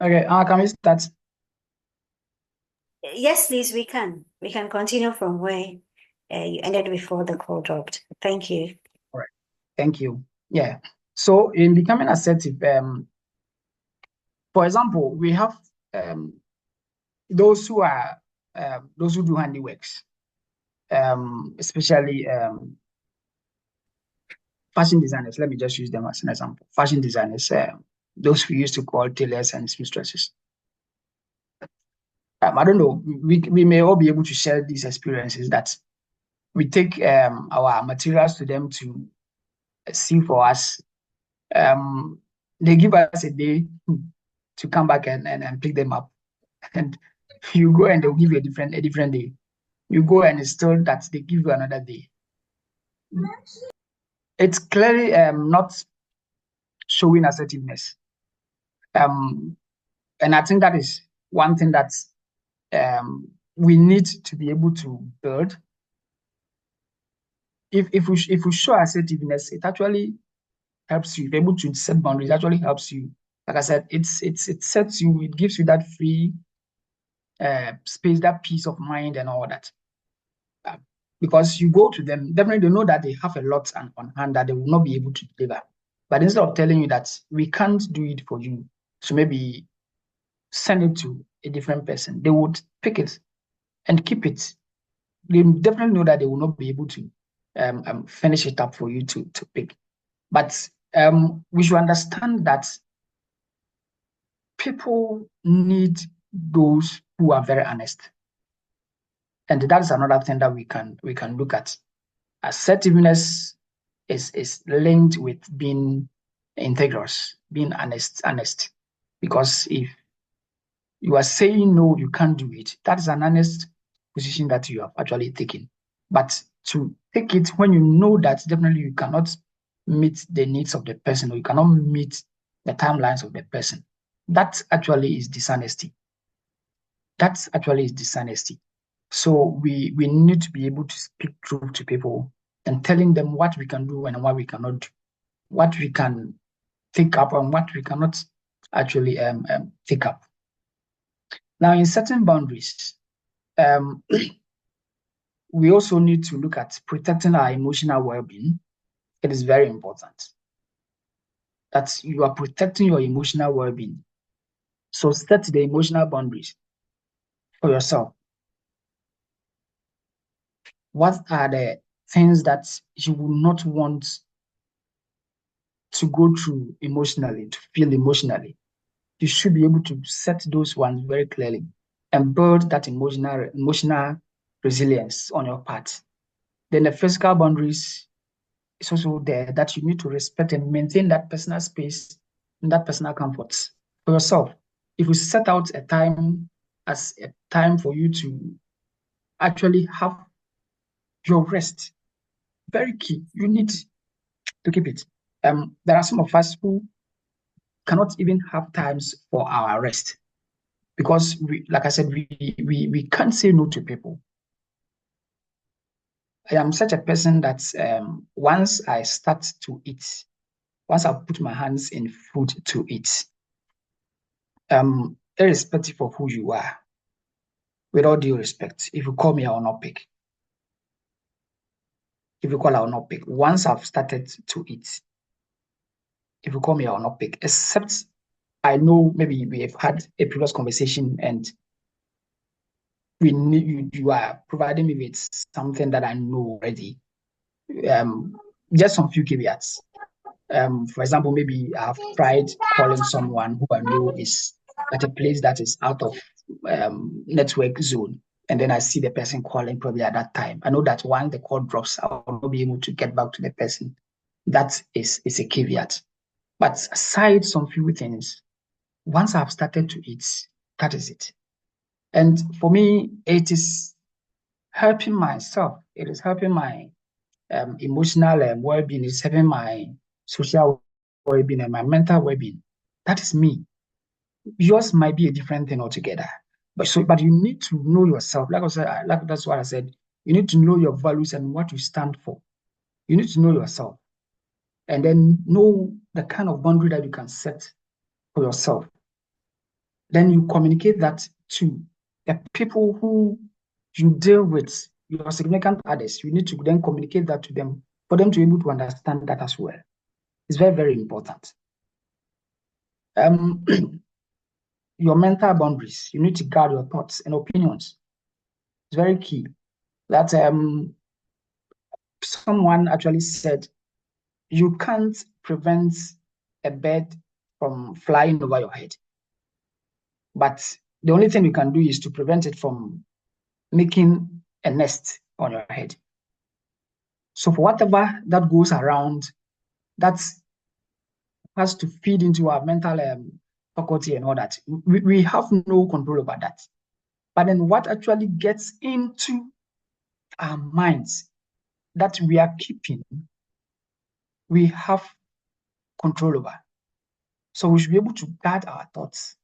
Okay, can we start? Yes, please, we can. We can continue from where you ended before the call dropped. Thank you. All right. Thank you. Yeah. So in becoming assertive, for example, we have um, those who are those who do handiworks, especially fashion designers. Let me just use them as an example. Fashion designers, those we used to call tailors and seamstresses. I don't know. We may all be able to share these experiences that we take our materials to them to see for us. Um, they give us a day to come back and pick them up, and you go and they'll give you a different day. You go and it's still that they give you another day. It's clearly not showing assertiveness. Um, and I think that is one thing that we need to be able to build. If we show assertiveness, it actually helps you. If you're able to set boundaries, it actually helps you. Like I said, it sets you. It gives you that free space, that peace of mind, and all that. Uh, because you go to them, definitely they know that they have a lot on hand that they will not be able to deliver. But instead of telling you that we can't do it for you, so maybe send it to a different person, they would pick it and keep it. They definitely know that they will not be able to finish it up for you to pick. But we should understand that people need those who are very honest, and that's another thing that we can look at. Assertiveness is linked with being integrous, being honest. Because if you are saying no, you can't do it, that is an honest position that you have actually taken. But to take it when you know that definitely you cannot meet the needs of the person or you cannot meet the timelines of the person, that actually is dishonesty. That actually is dishonesty. So we need to be able to speak truth to people and telling them what we can do and what we cannot do, what we can take up and what we cannot actually take up. Now, in certain boundaries, um, we also need to look at protecting our emotional well-being. It is very important that you are protecting your emotional well-being. So set the emotional boundaries for yourself. What are the things that you will not want to go through emotionally, to feel emotionally? You should be able to set those ones very clearly and build that emotional resilience on your part. Then the physical boundaries is also there that you need to respect and maintain that personal space and that personal comfort for yourself. If you set out a time as a time for you to actually have your rest, very key. You need to keep it. There are some of us who cannot even have times for our rest because we, like I said, we can't say no to people. I am such a person that once I start to eat, once I put my hands in food to eat, irrespective of who you are, with all due respect, if you call me, I will not pick. If you call, I will not pick. Once I've started to eat, if you call me, I will not pick. Except I know maybe we have had a previous conversation and we need you are providing me with something that I know already. Um, just some few caveats. For example, maybe I've tried calling someone who I know is at a place that is out of network zone, and then I see the person calling probably at that time. I know that once the call drops, I will not be able to get back to the person. That is a caveat. But aside some few things, once I've started to eat, that is it. And for me, it is helping myself. It is helping my emotional well-being. It's helping my social well-being and my mental well-being. That is me. Yours might be a different thing altogether. But you need to know yourself. Like I said, like that's what I said. You need to know your values and what you stand for. You need to know yourself and then know the kind of boundary that you can set for yourself. then you communicate that to the people who you deal with, your significant others. You need to then communicate that to them for them to be able to understand that as well. It's very, very important. Your mental boundaries. You need to guard your thoughts and opinions. It's very key. That someone actually said, you can't prevent a bird from flying over your head, but the only thing you can do is to prevent it from making a nest on your head. So for whatever that goes around, that has to feed into our mental faculty and all that. We have no control over that. But then what actually gets into our minds that we are keeping, we have control over. So we should be able to guard our thoughts.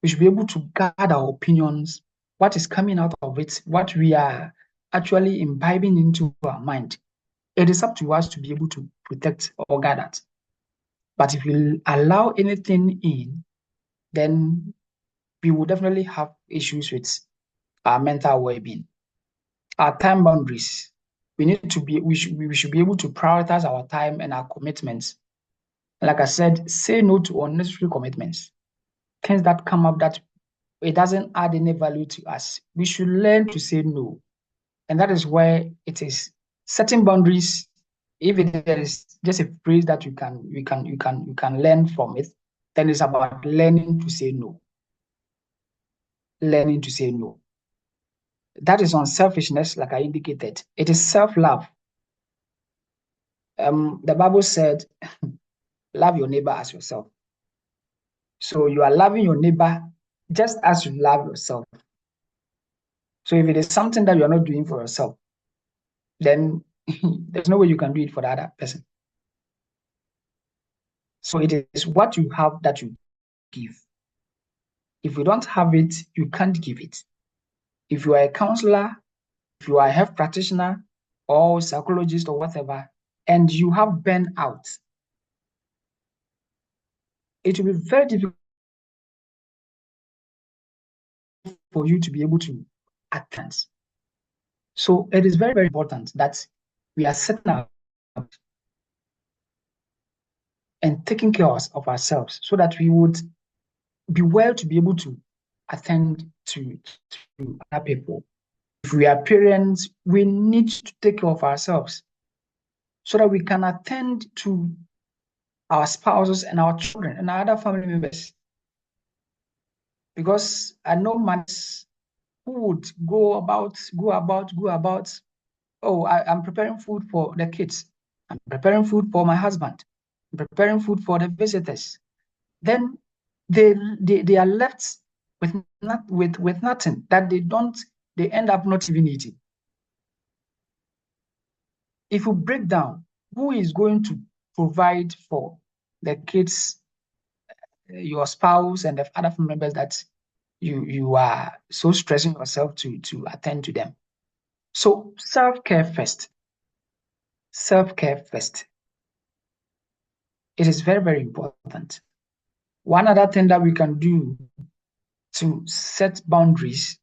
We should be able to guard our opinions, what is coming out of it, what we are actually imbibing into our mind. It is up to us to be able to protect or guard that. But if we allow anything in, then we will definitely have issues with our mental well-being. Our time boundaries. We should be able to prioritize our time and our commitments. Like I said, say no to unnecessary commitments. Things that come up that it doesn't add any value to us. We should learn to say no. And that is where it is setting boundaries. If there is just a phrase that you can learn from it, then it's about learning to say no. Learning to say no. That is unselfishness, like I indicated. It is self-love. The Bible said, love your neighbor as yourself. So you are loving your neighbor just as you love yourself. So if it is something that you are not doing for yourself, then there's no way you can do it for the other person. So it is what you have that you give. If you don't have it, you can't give it. If you are a counselor, if you are a health practitioner or psychologist or whatever, and you have burnout, it will be very difficult for you to be able to attend. So it is very, very important that we are setting up and taking care of ourselves so that we would be well to be able to attend to other people. If we are parents, we need to take care of ourselves so that we can attend to our spouses and our children and our other family members. Because I know mothers who would go about, oh, I'm preparing food for the kids. I'm preparing food for my husband. I'm preparing food for the visitors. Then they are left with nothing that they end up not even eating. If you break down, who is going to provide for the kids, your spouse, and the other family members that you are so stressing yourself to attend to them? So self-care first. Self-care first. It is very, very important. One other thing that we can do to set boundaries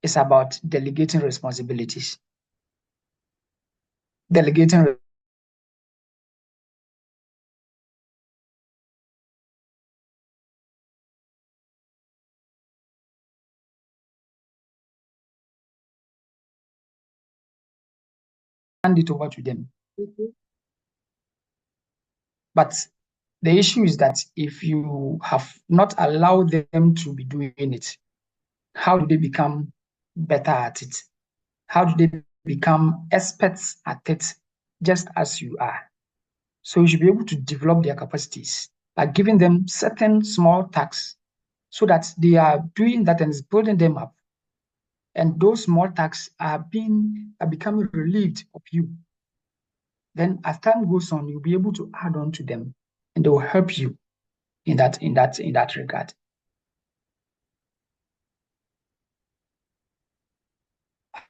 is about delegating responsibilities. Delegating hand it over to them. But the issue is that if you have not allowed them to be doing it, how do they become better at it? How do they become experts at it, just as you are? So you should be able to develop their capacities by giving them certain small tasks so that they are doing that and it's building them up. And those small tasks are becoming relieved of you. Then as time goes on, you'll be able to add on to them and they will help you in that regard.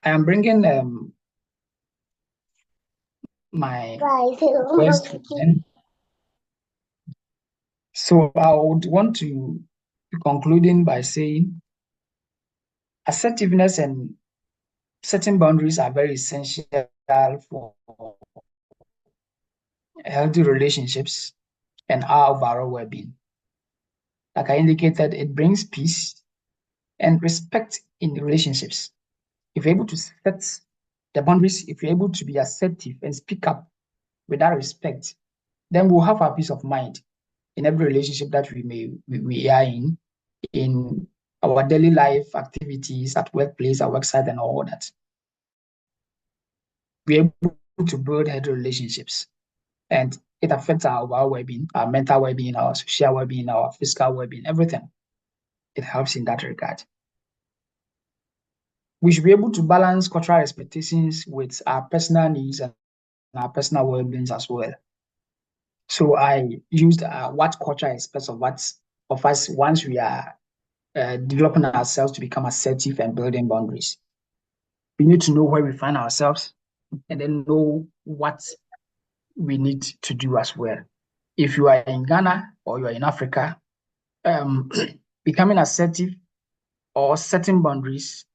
I am bringing my words to them. So I would want to concluding by saying assertiveness and setting boundaries are very essential for healthy relationships and our overall well-being. Like I indicated, it brings peace and respect in relationships. If you're able to set the boundaries, if you're able to be assertive and speak up with that respect, then we'll have our peace of mind in every relationship that we are in our daily life activities at workplace, at worksite, and all that. We're able to build healthy relationships, and it affects our well-being, our mental well-being, our social well-being, our physical well-being, everything. It helps in that regard. We should be able to balance cultural expectations with our personal needs and our personal well-beings as well. So I used what culture expects of us once we are developing ourselves to become assertive and building boundaries. We need to know where we find ourselves and then know what we need to do as well. If you are in Ghana or you are in Africa, becoming assertive or setting boundaries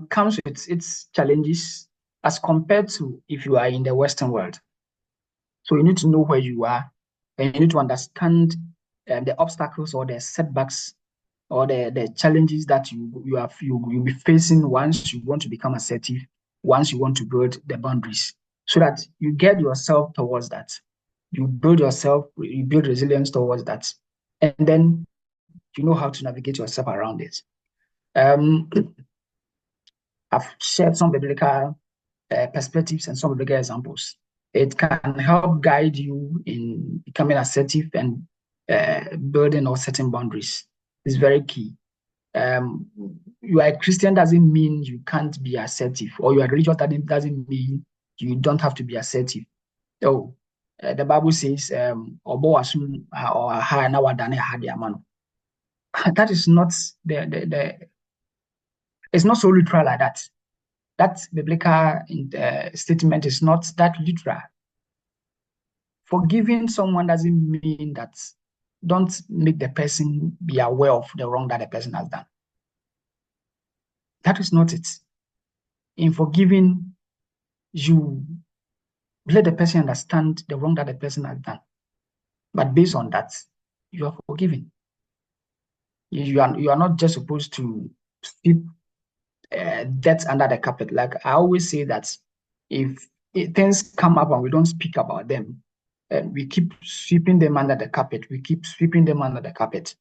comes with its challenges as compared to if you are in the Western world. So you need to know where you are, and you need to understand the obstacles or the setbacks or the challenges that you'll be facing once you want to become assertive, once you want to build the boundaries, so that you get yourself towards that. You build resilience towards that, and then you know how to navigate yourself around it. I've shared some biblical perspectives and some biblical examples. It can help guide you in becoming assertive and building or setting boundaries. It's very key. You are a Christian doesn't mean you can't be assertive, or you are religious doesn't mean you don't have to be assertive. Oh, the Bible says, that is not the it's not so literal like that. That biblical statement is not that literal. Forgiving someone doesn't mean that don't make the person be aware of the wrong that the person has done. That is not it. In forgiving, you let the person understand the wrong that the person has done. But based on that, you are forgiven. You are not just supposed to sweep debt under the carpet. Like I always say that if things come up and we don't speak about them, and we keep sweeping them under the carpet, we keep sweeping them under the carpet,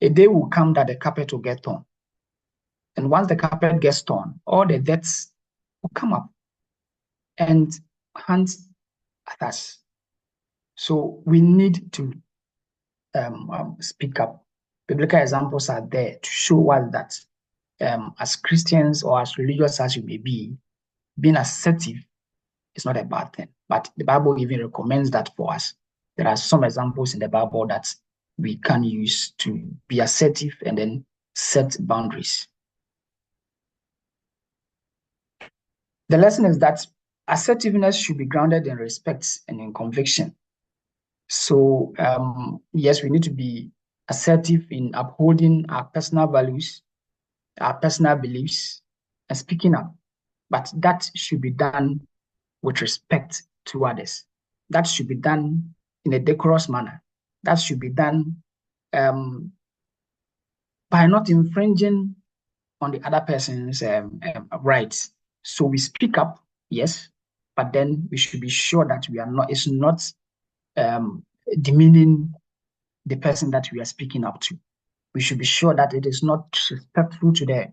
a day will come that the carpet will get torn. And once the carpet gets torn, all the debts will come up and hunt at us. So we need to speak up. Biblical examples are there to show us that as Christians or as religious as you may be, being assertive is not a bad thing. But the Bible even recommends that for us. There are some examples in the Bible that we can use to be assertive and then set boundaries. The lesson is that assertiveness should be grounded in respect and in conviction. So, yes, we need to be assertive in upholding our personal values, our personal beliefs, and speaking up. But that should be done with respect to others. That should be done in a decorous manner. That should be done by not infringing on the other person's rights. So we speak up, yes, but then we should be sure that it's not demeaning the person that we are speaking up to. We should be sure that it is not respectful to the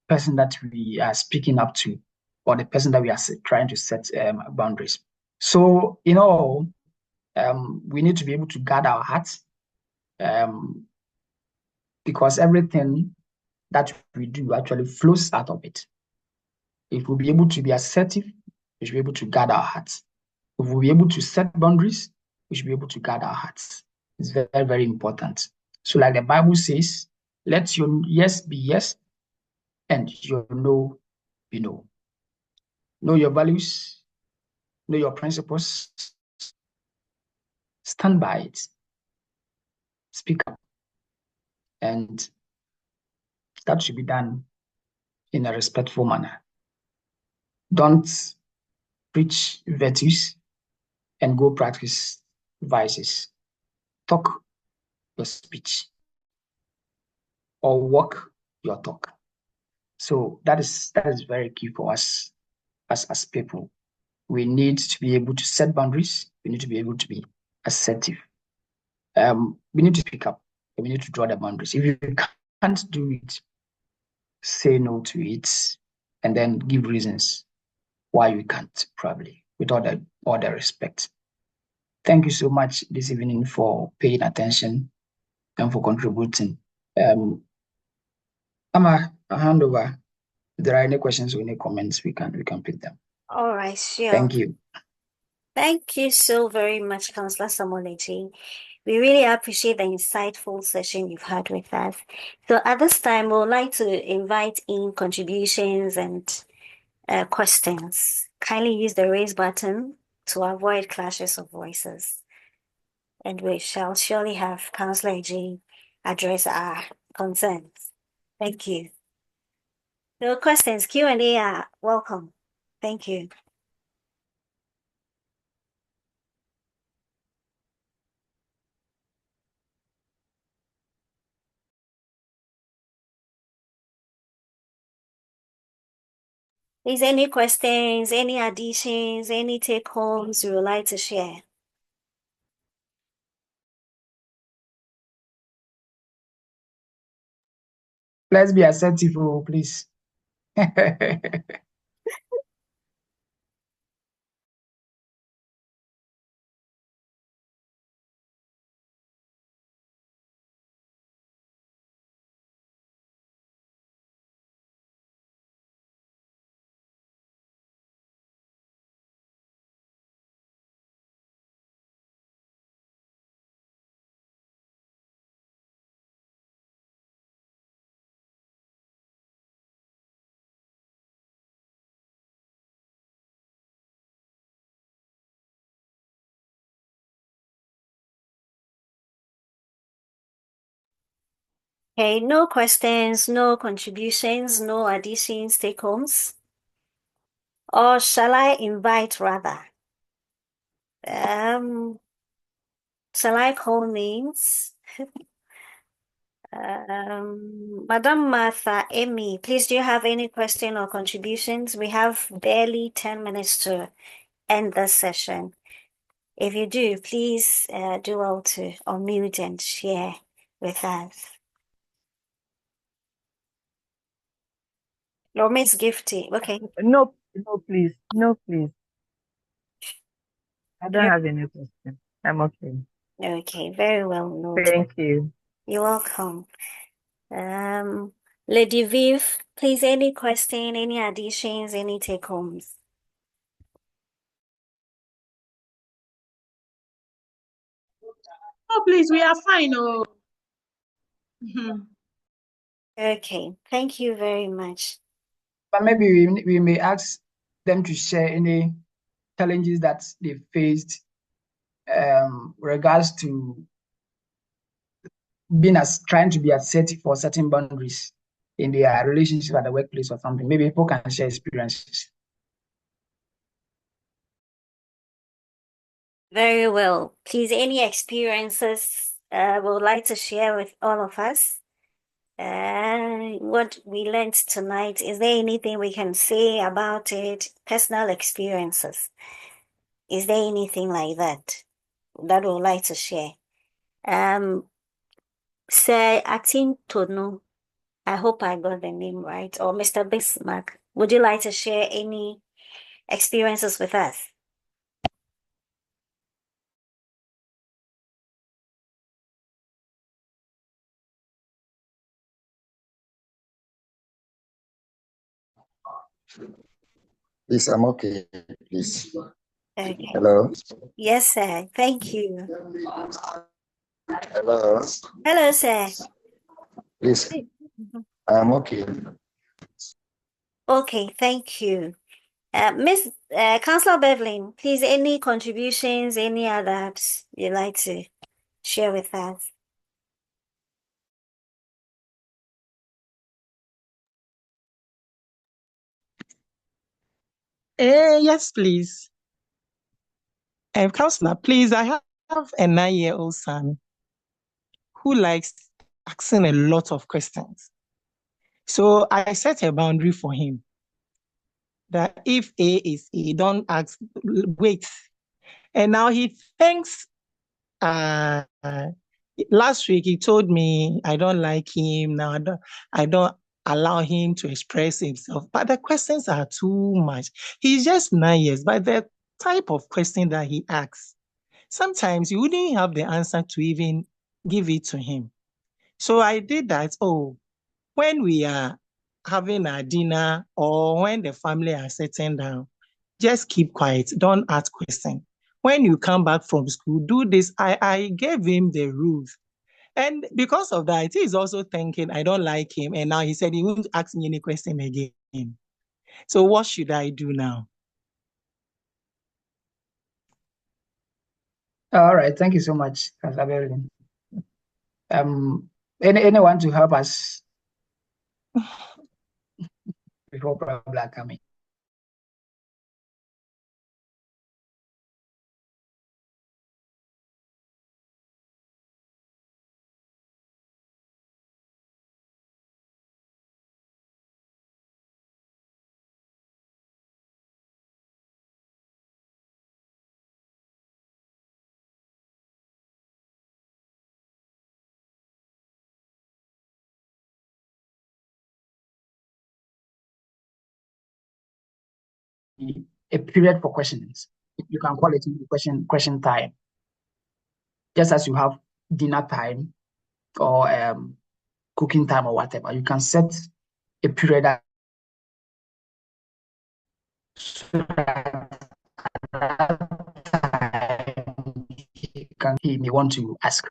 person that we are speaking up to, or the person that we are trying to set boundaries. So, we need to be able to guard our hearts, because everything that we do actually flows out of it. If we'll be able to be assertive, we should be able to guard our hearts. If we'll be able to set boundaries, we should be able to guard our hearts. It's very, very important. So, like the Bible says, let your yes be yes and your no be no. Know your values, know your principles, stand by it, speak up, And that should be done in a respectful manner. Don't preach virtues and go practice vices. Talk your speech or walk your talk. So that is very key for us as people. We need to be able to set boundaries. We need to be able to be assertive. We need to speak up. We need to draw the boundaries. If you can't do it, say no to it, and then give reasons why you can't, probably, with all the respect. Thank you so much this evening for paying attention and for contributing. I'll hand over. If there are any questions or any comments, we can pick them. All right, sure. Thank you. Thank you so very much, Counselor Samuel Adjei. We really appreciate the insightful session you've had with us. So at this time, we would like to invite in contributions and questions. Kindly use the raise button to avoid clashes of voices. And we shall surely have Counselor Adjei address our concerns. Thank you. No questions, Q&A are welcome. Thank you. Is any questions, any additions, any take-homes you would like to share? Let's be assertive, please. Okay, no questions, no contributions, no additions, take-homes? Or shall I invite rather? Shall I call names? Madam Martha, Amy, please, do you have any question or contributions? We have barely 10 minutes to end the session. If you do, please do well to unmute and share with us. Or Miss Gifty, okay. No, please. No, please. I don't have any question. I'm okay. Okay, very well noted. Thank you. You're welcome. Lady Viv, please, any question, any additions, any take-homes? Oh, please, we are fine. Oh. Mhm. Okay, thank you very much. But maybe we may ask them to share any challenges that they faced regards to trying to be assertive for certain boundaries in their relationship at the workplace or something. Maybe people can share experiences. Very well. Please, any experiences would like to share with all of us? What we learned tonight, is there anything we can say about it? Personal experiences. Is there anything like that we would like to share? Sir Atin Tono, I hope I got the name right, or Mr. Bismarck, would you like to share any experiences with us? Please, I'm okay. Please. Okay. Hello. Yes, sir. Thank you. Hello. Hello, sir. Please, I'm okay. Okay, thank you. Miss Counselor Beverly, please, any contributions, any others you'd like to share with us? Yes, please. Counselor, please, I have a 9-year-old son who likes asking a lot of questions. So I set a boundary for him that if A is A, don't ask, wait. And now he thinks, last week he told me I don't like him. Now I don't allow him to express himself. But the questions are too much. He's just 9 years, but the type of question that he asks, sometimes you wouldn't have the answer to even give it to him. So I did that. Oh, when we are having our dinner or when the family are sitting down, just keep quiet. Don't ask questions. When you come back from school, do this. I gave him the rules. And because of that, he is also thinking, I don't like him. And now he said he won't ask me any question again. So what should I do now? All right, thank you so much, Counselor. Anyone to help us before problem are coming? A period for questions. You can call it question time, just as you have dinner time or cooking time or whatever. You can set a period that he may want to ask.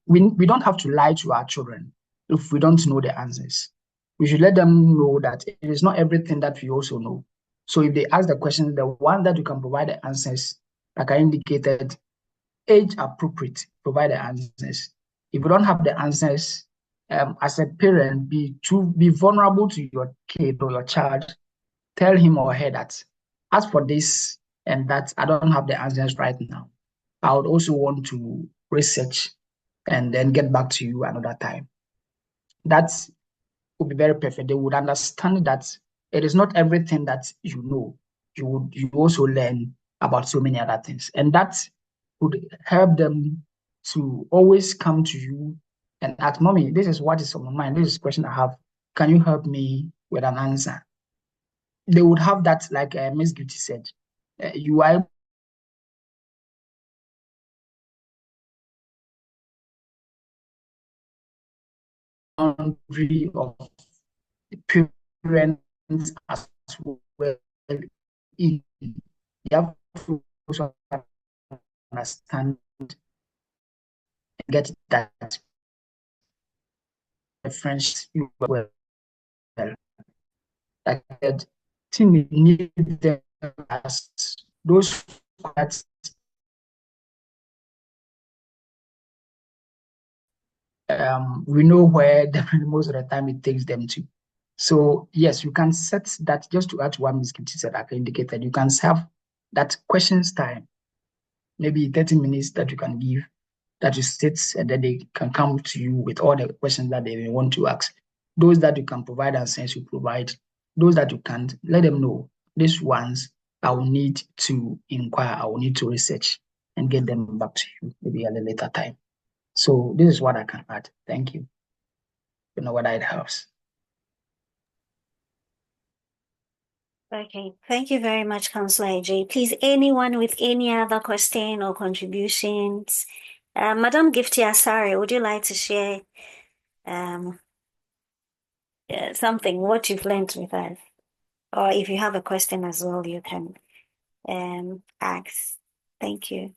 We don't have to lie to our children if we don't know the answers. We should let them know that it is not everything that we also know. So if they ask the questions, the one that you can provide the answers, like I indicated, age appropriate, provide the answers. If you don't have the answers, as a parent, be vulnerable to your kid or your child. Tell him or her that, as for this and that, I don't have the answers right now. I would also want to research and then get back to you another time. That would be very perfect. They would understand that it is not everything that you know. You also learn about so many other things, and that would help them to always come to you and ask, "Mommy, this is what is on my mind. This is a question I have. Can you help me with an answer?" They would have that, like Miss Beauty said. You are boundary of parents as well. You have to also understand and get that friends you well. Like that thing need them as those that we know where most of the time it takes them to. So yes, you can set that. Just to add to what Ms. Kipchi said, like I indicated, you can have that questions time, maybe 30 minutes that you can give, that you sit and then they can come to you with all the questions that they want to ask. Those that you can provide answers, you provide. Those that you can't, let them know. These ones I will need to inquire, I will need to research and get them back to you maybe at a later time. So this is what I can add. Thank you. You know whether it helps. Okay, thank you very much, Counselor Adjei. Please, anyone with any other question or contributions? Madam Gifty Asare, would you like to share something, what you've learned with us? Or if you have a question as well, you can ask. Thank you.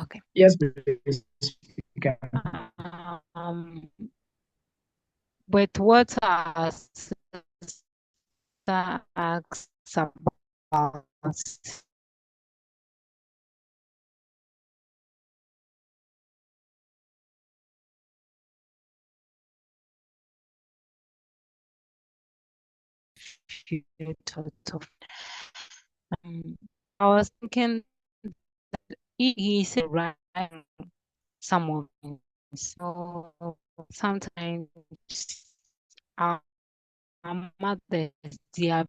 Okay. Yes, please. You can. With what our sister asks about you thought of. I was thinking that he said right some of them. So sometimes our mothers, they are